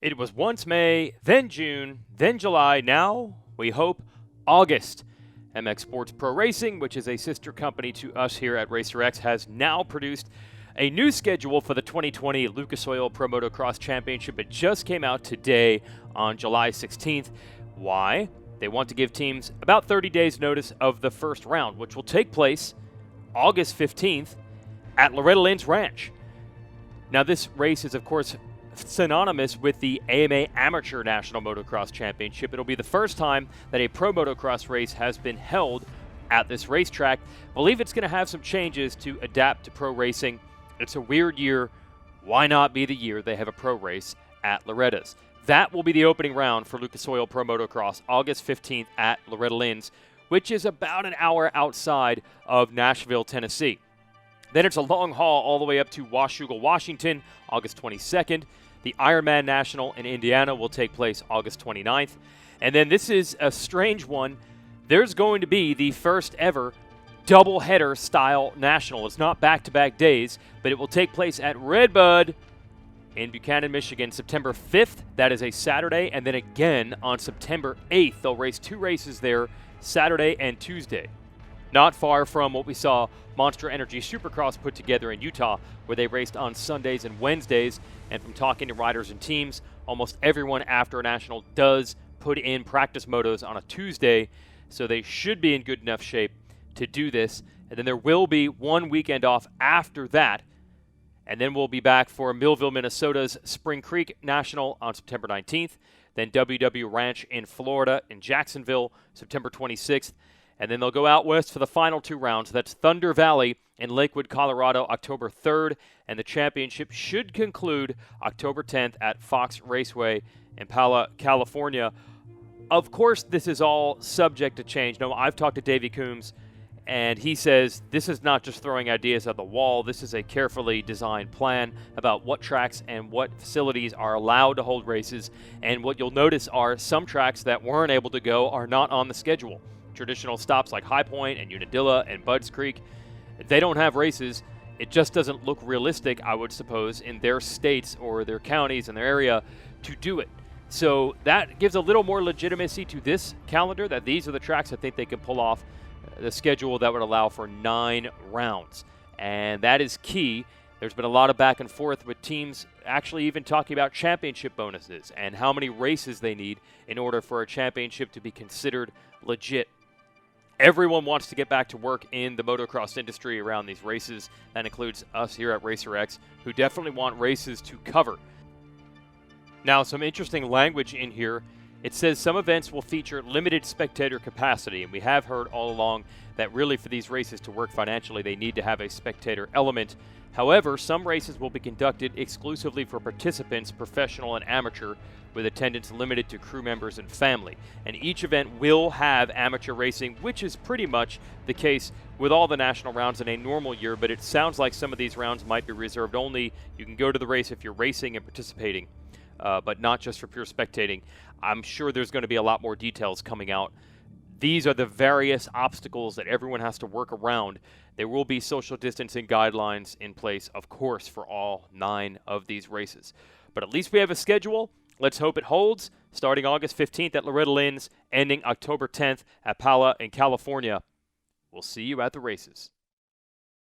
It was once May, then June, then July, now, we hope, August. MX Sports Pro Racing, which is a sister company to us here at RacerX, has now produced a new schedule for the 2020 Lucas Oil Pro Motocross Championship. It just came out today on July 16th. Why? They want to give teams about 30 days notice of the first round, which will take place August 15th at Loretta Lynn's Ranch. Now, this race is, of course, synonymous with the AMA Amateur National Motocross Championship. It'll be the first time that a pro motocross race has been held at this racetrack. I believe it's going to have some changes to adapt to pro racing. It's a weird year. Why not be the year they have a pro race at Loretta's? That will be the opening round for Lucas Oil Pro Motocross, August 15th at Loretta Lynn's, which is about an hour outside of Nashville, Tennessee. Then it's a long haul all the way up to Washougal, Washington, August 22nd. The Ironman National in Indiana will take place August 29th. And then this is a strange one. There's going to be the first ever doubleheader style national. It's not back-to-back days, but it will take place at Redbud in Buchanan, Michigan, September 5th. That is a Saturday. And then again on September 8th. They'll race two races there, Saturday and Tuesday. Not far from what we saw Monster Energy Supercross put together in Utah, where they raced on Sundays and Wednesdays. And from talking to riders and teams, almost everyone after a national does put in practice motos on a Tuesday, so they should be in good enough shape to do this. And then there will be one weekend off after that, and then we'll be back for Millville, Minnesota's Spring Creek National on September 19th, then WW Ranch in Florida in Jacksonville, September 26th, and then they'll go out west for the final two rounds. That's Thunder Valley in Lakewood, Colorado, October 3rd, and the championship should conclude October 10th at Fox Raceway in Pala, California. Of course, this is all subject to change. No, I've talked to Davey Coombs, and he says this is not just throwing ideas at the wall. This is a carefully designed plan about what tracks and what facilities are allowed to hold races. And what you'll notice are some tracks that weren't able to go are not on the schedule. Traditional stops like High Point and Unadilla and Budds Creek, they don't have races. It just doesn't look realistic, I would suppose, in their states or their counties and their area to do it. So that gives a little more legitimacy to this calendar, that these are the tracks I think they can pull off the schedule that would allow for 9 rounds. And that is key. There's been a lot of back and forth with teams actually even talking about championship bonuses and how many races they need in order for a championship to be considered legit. Everyone wants to get back to work in the motocross industry around these races. That includes us here at RacerX, who definitely want races to cover. Now, some interesting language in here. It says some events will feature limited spectator capacity, and we have heard all along that really for these races to work financially, they need to have a spectator element. However, some races will be conducted exclusively for participants, professional and amateur, with attendance limited to crew members and family. And each event will have amateur racing, which is pretty much the case with all the national rounds in a normal year, but it sounds like some of these rounds might be reserved only. You can go to the race if you're racing and participating, but not just for pure spectating. I'm sure there's going to be a lot more details coming out. These are the various obstacles that everyone has to work around. There will be social distancing guidelines in place, of course, for all 9 of these races. But at least we have a schedule. Let's hope it holds, starting August 15th at Loretta Lynn's, ending October 10th at Pala in California. We'll see you at the races.